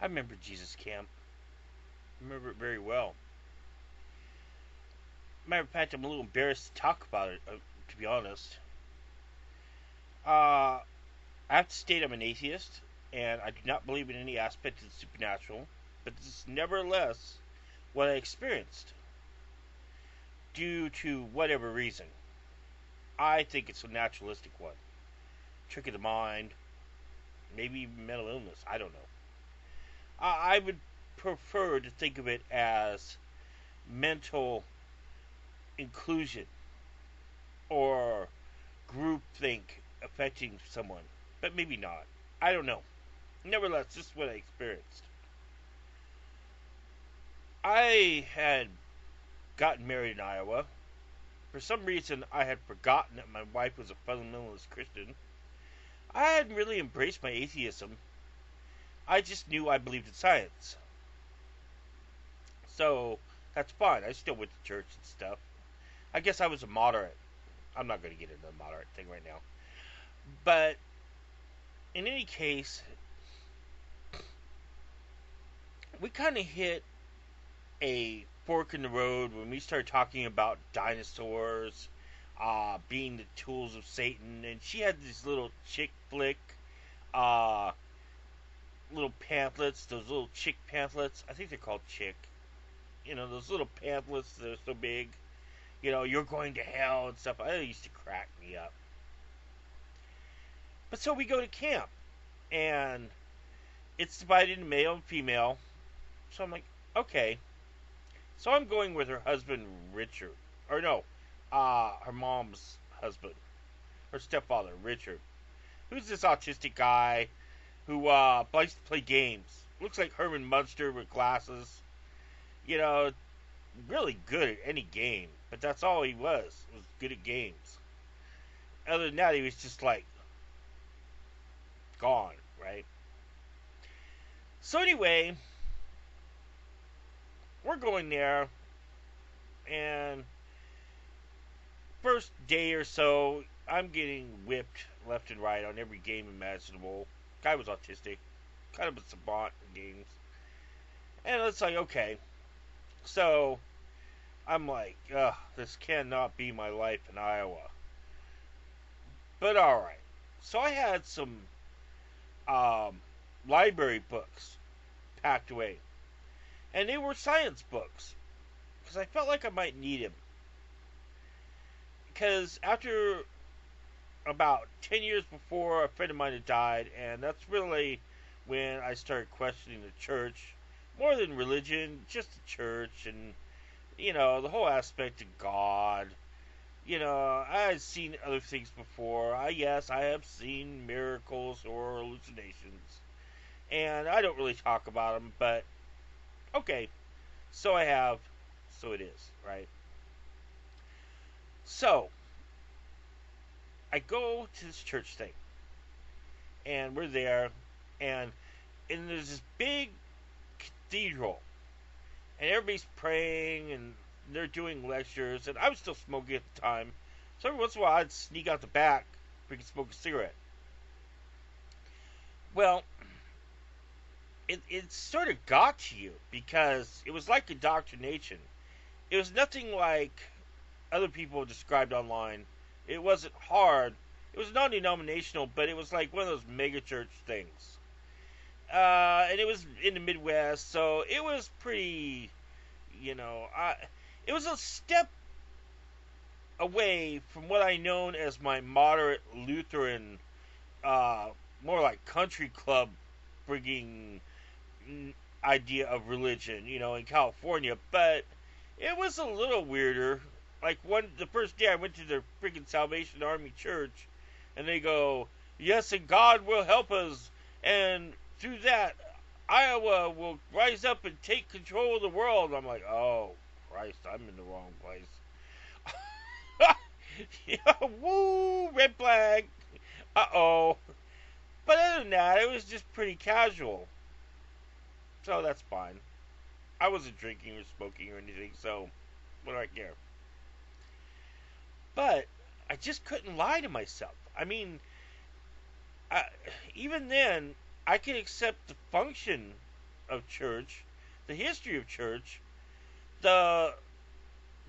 I remember Jesus Camp. I remember it very well. Matter of fact, I'm a little embarrassed to talk about it, to be honest. I have to state I'm an atheist, and I do not believe in any aspect of the supernatural, but this is nevertheless what I experienced. Due to whatever reason. I think it's a naturalistic one. Trick of the mind, maybe even mental illness, I don't know. I would prefer to think of it as mental inclusion or groupthink affecting someone, but maybe not. I don't know. Nevertheless, this is what I experienced. I had gotten married in Iowa. For some reason, I had forgotten that my wife was a fundamentalist Christian. I hadn't really embraced my atheism. I just knew I believed in science. So, that's fine. I still went to church and stuff. I guess I was a moderate. I'm not going to get into the moderate thing right now. But, in any case, we kind of hit a fork in the road when we started talking about dinosaurs being the tools of Satan. And she had these little chick flick uh, little pamphlets, those little chick pamphlets. I think they're called chick. You know, those little pamphlets that are so big. You know, you're going to hell and stuff. That used to crack me up. But so we go to camp, and it's divided into male and female. So I'm like, okay. So I'm going with her husband, Richard. Or no, her mom's husband. Her stepfather, Richard. Who's this autistic guy who likes to play games. Looks like Herman Munster with glasses. You know, really good at any game. But that's all he was good at games. Other than that, he was just like gone, right? So anyway, we're going there, and first day or so, I'm getting whipped left and right on every game imaginable. Guy was autistic, kind of a savant in games. And it's like, okay. So, I'm like, ugh, this cannot be my life in Iowa. But alright. So I had some um, library books packed away. And they were science books. Because I felt like I might need them. Because after about 10 years before, a friend of mine had died. And that's really when I started questioning the church. More than religion, just the church. And, you know, the whole aspect of God. You know, I had seen other things before. Yes, I have seen miracles or hallucinations. And I don't really talk about them, but okay. So I have, so it is, right? So, I go to this church thing. And we're there. And there's this big cathedral. And everybody's praying and they're doing lectures. And I was still smoking at the time. So every once in a while I'd sneak out the back so we could smoke a cigarette. Well, it sort of got to you because it was like indoctrination. It was nothing like other people described online. It wasn't hard. It was non-denominational, but it was like one of those mega church things. And it was in the Midwest, so it was pretty, you know, it was a step away from what I known as my moderate Lutheran, more like country club bringing idea of religion, you know, in California. But it was a little weirder. Like the first day I went to their freaking Salvation Army church, and they go, "Yes, and God will help us, and through that, Iowa will rise up and take control of the world." I'm like, oh, Christ, I'm in the wrong place. Yeah, woo, red flag. Uh-oh. But other than that, it was just pretty casual. So that's fine. I wasn't drinking or smoking or anything, so what do I care? But I just couldn't lie to myself. I mean, I, even then, I could accept the function of church, the history of church, the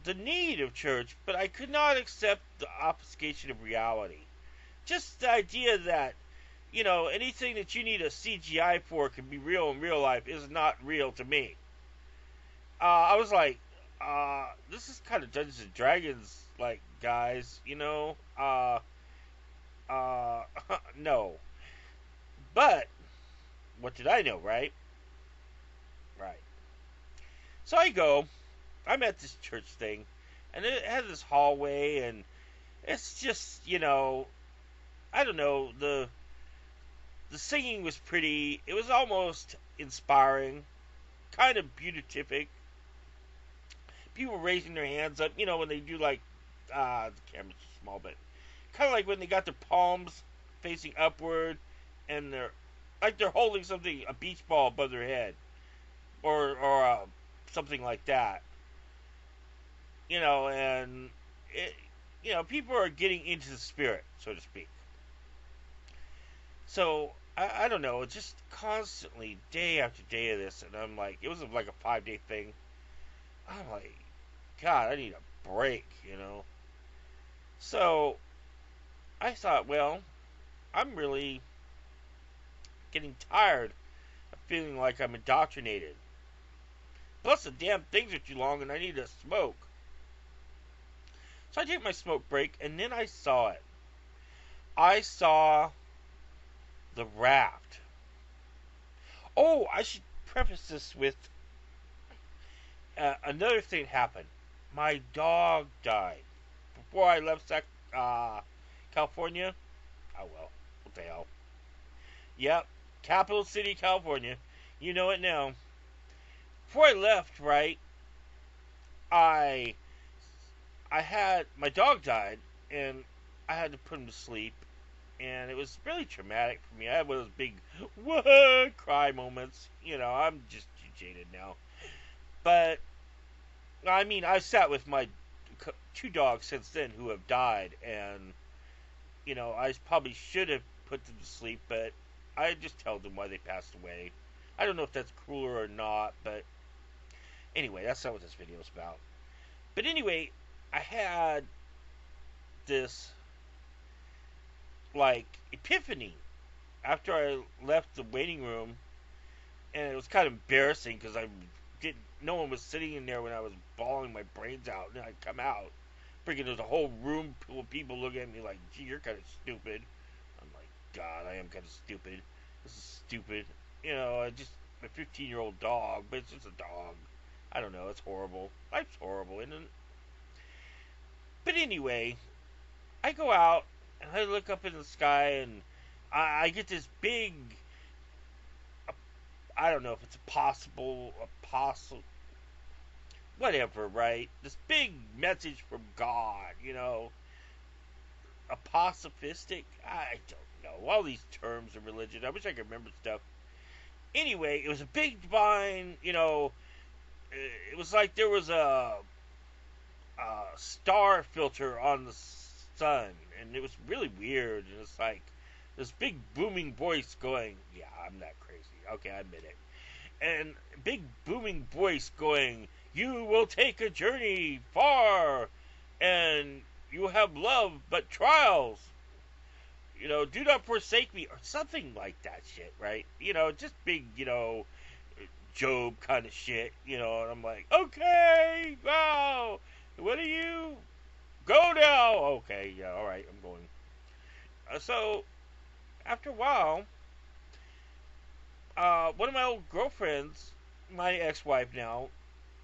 the need of church, but I could not accept the obfuscation of reality. Just the idea that, anything that you need a CGI for can be real in real life is not real to me. I was like, this is kind of Dungeons and Dragons, like, guys, no. But, what did I know, right? Right. So I go, I'm at this church thing, and it has this hallway, and it's just, I don't know, the singing was pretty, it was almost inspiring, kind of beatific. People raising their hands up, when they do like, the camera's small, but kind of like when they got their palms facing upward, and they're holding something, a beach ball above their head, or something like that, and it, people are getting into the spirit, so to speak. So I don't know, just constantly, day after day of this, and I'm like, it was like a 5-day thing. I'm like, God, I need a break, So I thought, well, I'm really getting tired of feeling like I'm indoctrinated. Plus, the damn things are too long, and I need to smoke. So I take my smoke break, and then I saw it. I saw the raft. Oh, I should preface this with another thing happened. My dog died before I left California. Oh well, what the hell? Yep, Capital City, California. You know it now. Before I left, right, I had my dog died, and I had to put him to sleep, and it was really traumatic for me. I had one of those big what cry moments. I'm just jaded now. But I mean, I've sat with my 2 dogs since then who have died, and I probably should have put them to sleep, but I just told them why they passed away. I don't know if that's crueler or not, but anyway, that's not what this video is about. But anyway, I had this like epiphany after I left the waiting room, and it was kind of embarrassing because no one was sitting in there when I was bawling my brains out, and I'd come out. Freaking, there's a whole room full of people looking at me like, gee, you're kind of stupid. I'm like, God, I am kind of stupid. This is stupid. Just a 15-year-old dog, but it's just a dog. I don't know, it's horrible. Life's horrible, isn't it? But anyway, I go out, and I look up in the sky, and I get this big, I don't know if it's apostle, whatever, right? This big message from God, apostrophistic. I don't know. All these terms of religion. I wish I could remember stuff. Anyway, it was a big divine, it was like there was a star filter on the sun, and it was really weird, and it's like this big booming voice going, yeah, I'm not crazy. Okay, I admit it. And big booming voice going, you will take a journey far, and you have love but trials. Do not forsake me, or something like that shit, right? Just big, Job kind of shit, and I'm like, okay, wow, what are you? Go now! Okay, yeah, alright, I'm going. So, after a while, one of my old girlfriends, my ex-wife now,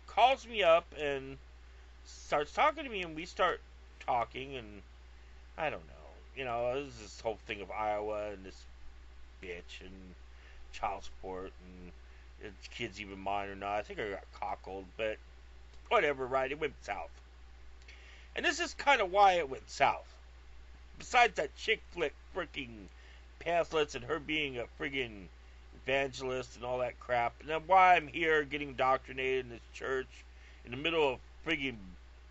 calls me up and starts talking to me, and we start talking, and I don't know. There's this whole thing of Iowa and this bitch and child support and if the kid's even mine or not. I think I got cockled, but whatever, right? It went south. And this is kind of why it went south. Besides that chick flick freaking pamphlets and her being a friggin' evangelist and all that crap. And then why I'm here getting indoctrinated in this church in the middle of friggin'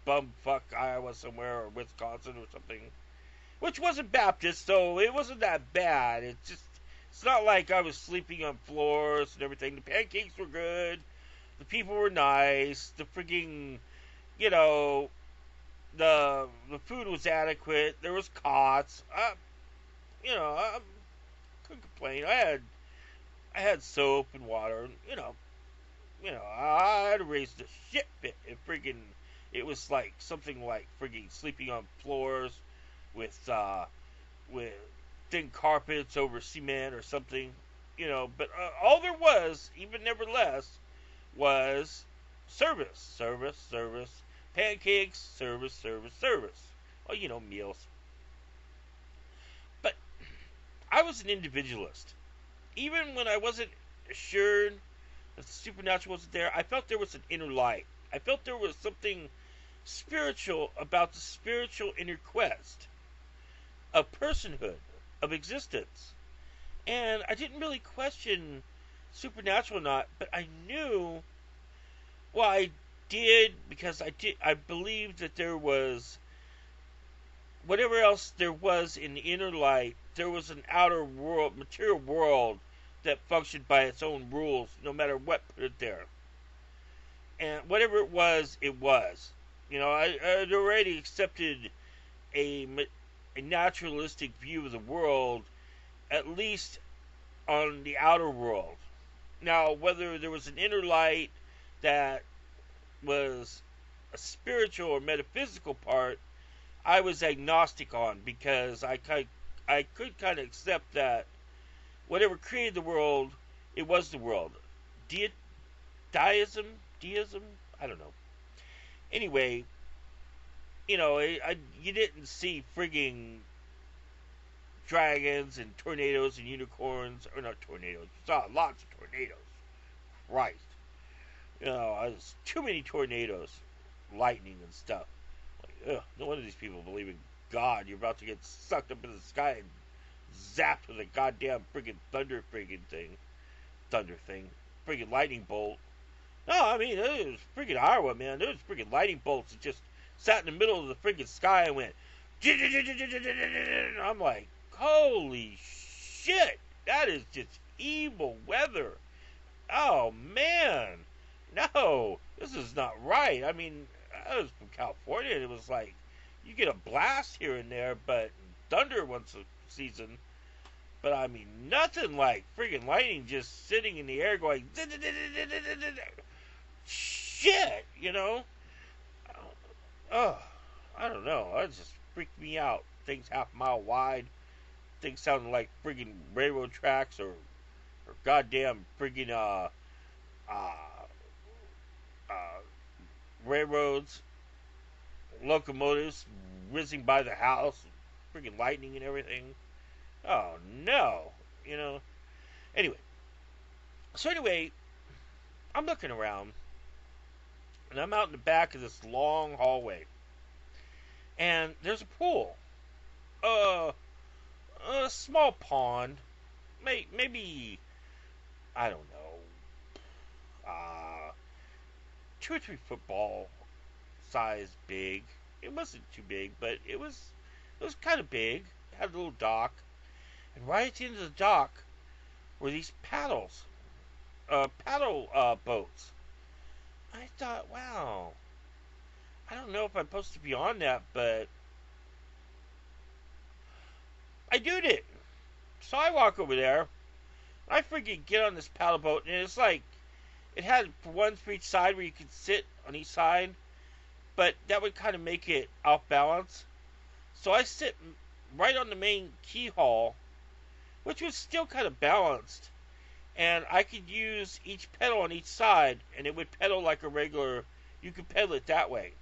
bumfuck Iowa somewhere or Wisconsin or something. Which wasn't Baptist, so it wasn't that bad. It's just It's not like I was sleeping on floors and everything. The pancakes were good. The people were nice. The freaking, you know, the food was adequate. There was cots. I couldn't complain. I had soap and water. I had raised a shit fit. It was like something like freaking sleeping on floors with thin carpets over cement or something. But all there was, even nevertheless, was service, pancakes, service. Well, meals. But I was an individualist. Even when I wasn't assured that the supernatural wasn't there, I felt there was an inner light. I felt there was something spiritual about the spiritual inner quest of personhood, of existence. And I didn't really question supernatural or not, but I knew, well, I did, because I believed that there was, whatever else there was in the inner light, there was an outer world, material world, that functioned by its own rules, no matter what put it there. And whatever it was, it was. I had already accepted a naturalistic view of the world, at least on the outer world. Now, whether there was an inner light that was a spiritual or metaphysical part, I was agnostic on, because I could kind of accept that whatever created the world, it was the world. Deism? I don't know. Anyway, you didn't see frigging dragons and tornadoes and unicorns, or not tornadoes. You saw lots of tornadoes. Christ. There's too many tornadoes, lightning and stuff. Like, no wonder these people believe in God. You're about to get sucked up in the sky and zapped with a goddamn friggin' thunder thing. Friggin' lightning bolt. No, I mean, it was friggin' Iowa, man. There was friggin' lightning bolts that just sat in the middle of the friggin' sky and went. I'm like, holy shit. That is just evil weather. Oh, man. No, this is not right. I mean, I was from California, and it was like, you get a blast here and there, but thunder once a season. But I mean, nothing like friggin' lightning just sitting in the air going, shit, Oh, I don't know. That just freaked me out. Things half a mile wide. Things sounding like friggin' railroad tracks or goddamn friggin' railroads, locomotives whizzing by the house, friggin' lightning and everything. Oh no, Anyway, I'm looking around, and I'm out in the back of this long hallway, and there's a pool, a small pond, maybe, I don't know, 2 or 3 football size big. It wasn't too big, but it was kind of big. It had a little dock. And right at the end of the dock were these paddle boats. I thought, wow, I don't know if I'm supposed to be on that, but I did it. So I walk over there. I freaking get on this paddle boat, and it's like, it had one for each side where you could sit on each side, but that would kind of make it off balance. So I sit right on the main keyhole, which was still kind of balanced, and I could use each pedal on each side, and it would pedal like a regular. You could pedal it that way,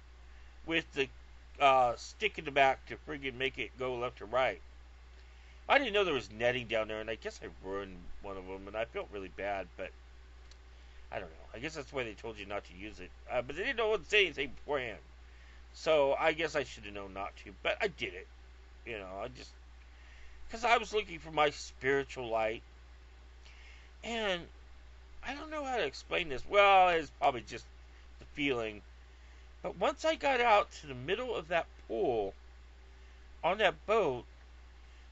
with the stick in the back to friggin' make it go left or right. I didn't know there was netting down there, and I guess I ruined one of them, and I felt really bad, but I don't know. I guess that's why they told you not to use it. But they didn't know what to say anything beforehand. So I guess I should have known not to, but I did it. Because I was looking for my spiritual light. And I don't know how to explain this. Well, it's probably just the feeling. But once I got out to the middle of that pool, on that boat,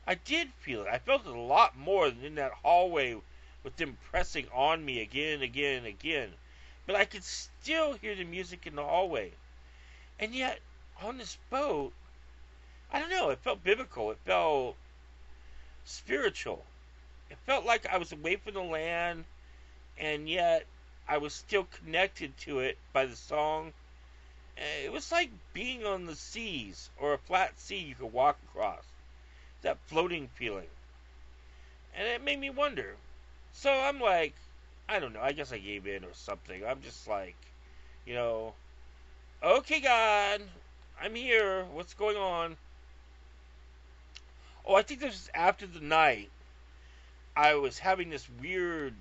I did feel it. I felt it a lot more than in that hallway with them pressing on me again and again and again. But I could still hear the music in the hallway. And yet, on this boat, I don't know, it felt biblical. It felt spiritual. It felt like I was away from the land, and yet I was still connected to it by the song. It was like being on the seas or a flat sea you could walk across. That floating feeling. And it made me wonder. So I'm like, I don't know, I guess I gave in or something. I'm just like, you know, okay, God, I'm here. What's going on? Oh, I think this was after the night. I was having this weird,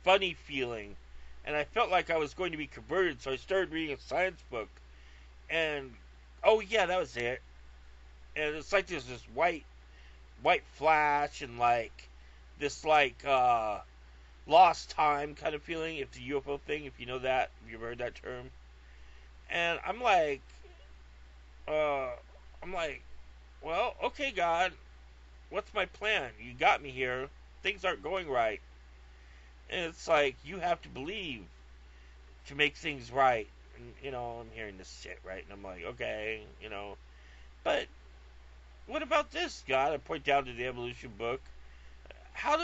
funny feeling, and I felt like I was going to be converted, so I started reading a science book. And, oh yeah, that was it. And it's like there's this white flash and like this like lost time kind of feeling, if the UFO thing, if you know that, if you've heard that term. And uh I'm like, well, okay, God, what's my plan? You got me here. Things aren't going right. And it's like you have to believe to make things right. And I'm hearing this shit, right? And I'm like, okay, but what about this, God? I point down to the evolution book. How do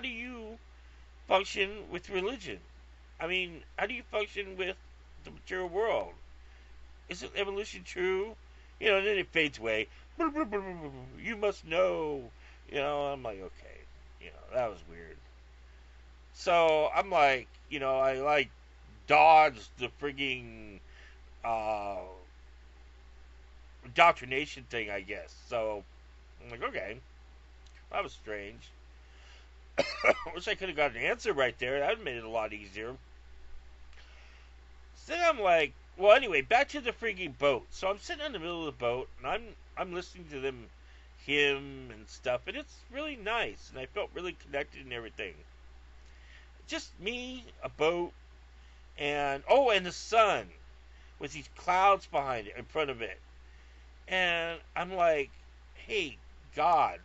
you function with religion? I mean, how do you function with the material world? Isn't evolution true? And then it fades away. You must know. I'm like, okay. That was weird. So I'm like, I like dodged the frigging uh, indoctrination thing, I guess. So I'm like, okay, that was strange. Wish I could have got an answer right there. That would have made it a lot easier. So then I'm like, well, anyway, back to the frigging boat. So I'm sitting in the middle of the boat, and I'm listening to them hymn and stuff, and it's really nice, and I felt really connected and everything. Just me, a boat, and the sun with these clouds behind it, in front of it. And I'm like, hey, God,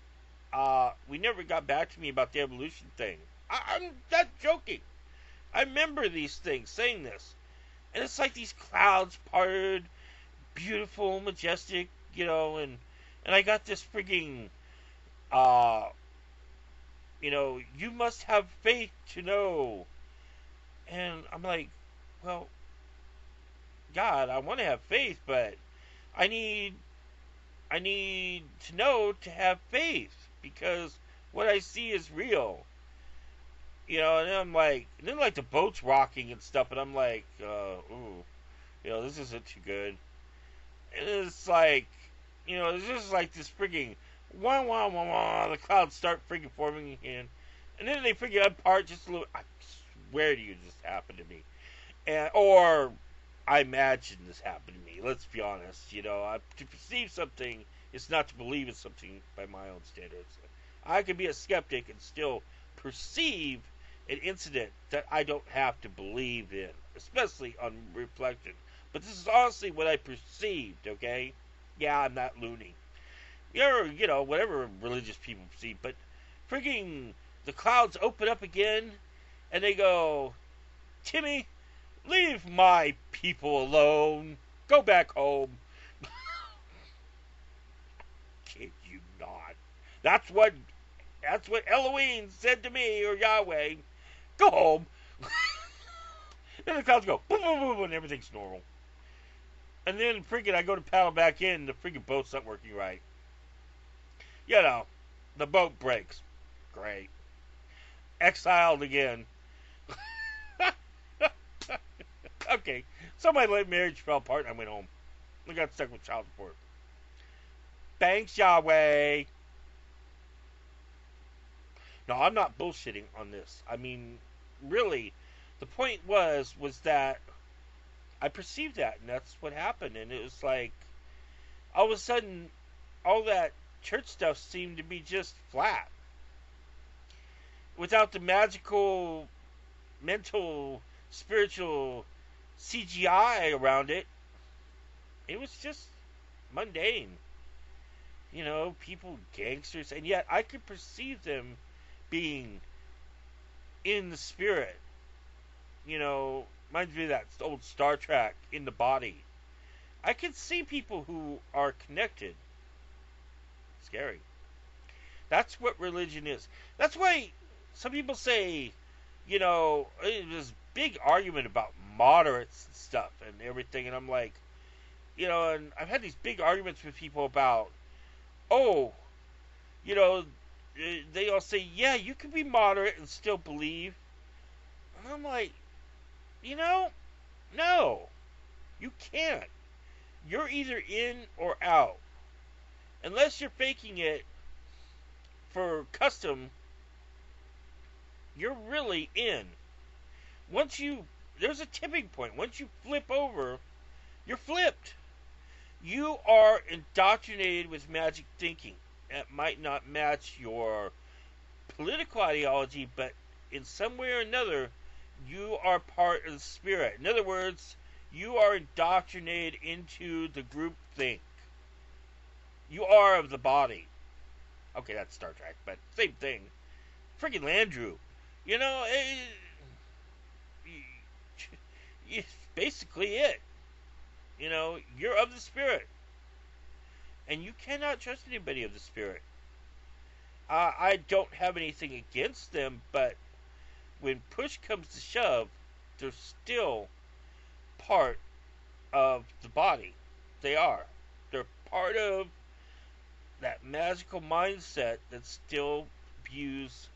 we never got back to me about the evolution thing. I'm not joking. I remember these things, saying this. And it's like these clouds parted, beautiful, majestic, and I got this frigging, you must have faith to know. And I'm like, well, God, I want to have faith, but I need to know to have faith, because what I see is real. And then I'm like, the boat's rocking and stuff, and I'm like, ooh, this isn't too good. And it's like, it's just like this frigging wah wah wah wah. The clouds start frigging forming again, and then they frigging apart just a little. I swear to you, this happened to me, or I imagine this happened to me. Let's be honest. To perceive something is not to believe in something by my own standards. I can be a skeptic and still perceive an incident that I don't have to believe in, especially on reflection. But this is honestly what I perceived, okay? Yeah, I'm not loony. Or, whatever religious people perceive, but frigging the clouds open up again, and they go, Timmy, leave my people alone. Go back home. Kid you not. That's what Elowein said to me, or Yahweh. Go home. And the clouds go boom, boom, boom, and everything's normal. And then freaking I go to paddle back in, the freaking boat's not working right. The boat breaks. Great. Exiled again. Okay, so my late marriage fell apart and I went home. I got stuck with child support. Thanks, Yahweh. No, I'm not bullshitting on this. I mean, really, the point was that I perceived that, and that's what happened. And it was like, all of a sudden, all that church stuff seemed to be just flat. Without the magical, mental, spiritual CGI around it. It was just mundane. people gangsters, and yet I could perceive them being in the spirit. Reminds me of that old Star Trek, In the Body. I can see people who are connected. Scary. That's what religion is. That's why some people say, there's big argument about moderates and stuff and everything, and I'm like, and I've had these big arguments with people about, oh, you know, they all say, yeah, you can be moderate and still believe. And I'm like, no, you can't. You're either in or out. Unless you're faking it for custom, you're really in. There's a tipping point. Once you flip over, you're flipped. You are indoctrinated with magic thinking. That might not match your political ideology, but in some way or another, you are part of the spirit. In other words, you are indoctrinated into the group think. You are of the body. Okay, that's Star Trek, but same thing. Freaking Landru. It's basically it. You're of the spirit. And you cannot trust anybody of the spirit. I don't have anything against them, but when push comes to shove, they're still part of the body. They are. They're part of that magical mindset that still views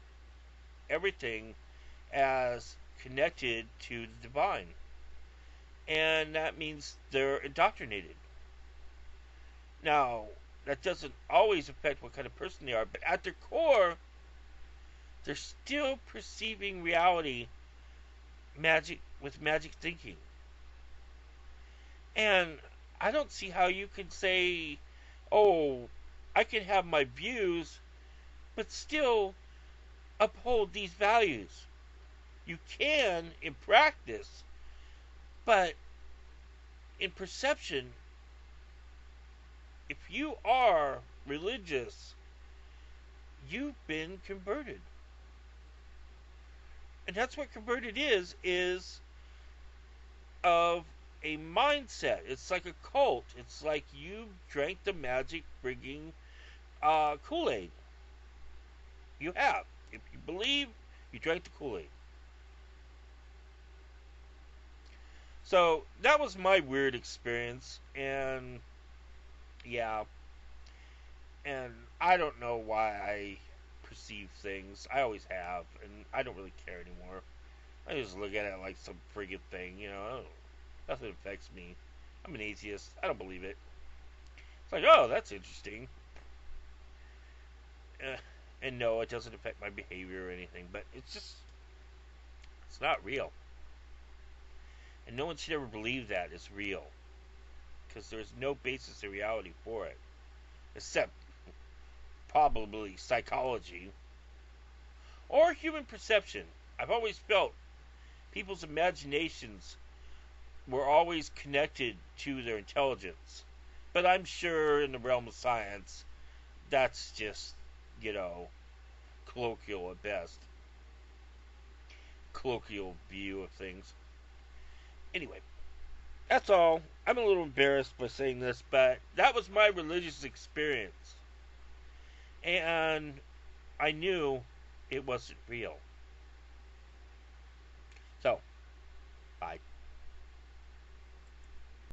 everything as connected to the divine. And that means they're indoctrinated. Now, that doesn't always affect what kind of person they are, but at their core, they're still perceiving reality with magic thinking. And I don't see how you can say, oh, I can have my views, but still uphold these values. You can in practice, but in perception, if you are religious, you've been converted. And that's what converted is of a mindset. It's like a cult. It's like you drank the magic bringing Kool-Aid. You have. If you believe, you drank the Kool-Aid. So that was my weird experience, and yeah, and I don't know why I perceive things. I always have, and I don't really care anymore. I just look at it like some friggin' thing, nothing affects me. I'm an atheist. I don't believe it. It's like, oh, that's interesting. And no, it doesn't affect my behavior or anything, but it's not real. And no one should ever believe that it's real. Because there's no basis in reality for it. Except probably psychology. Or human perception. I've always felt people's imaginations were always connected to their intelligence. But I'm sure in the realm of science, that's just, colloquial at best. Colloquial view of things. Anyway, that's all. I'm a little embarrassed by saying this, but that was my religious experience. And I knew it wasn't real.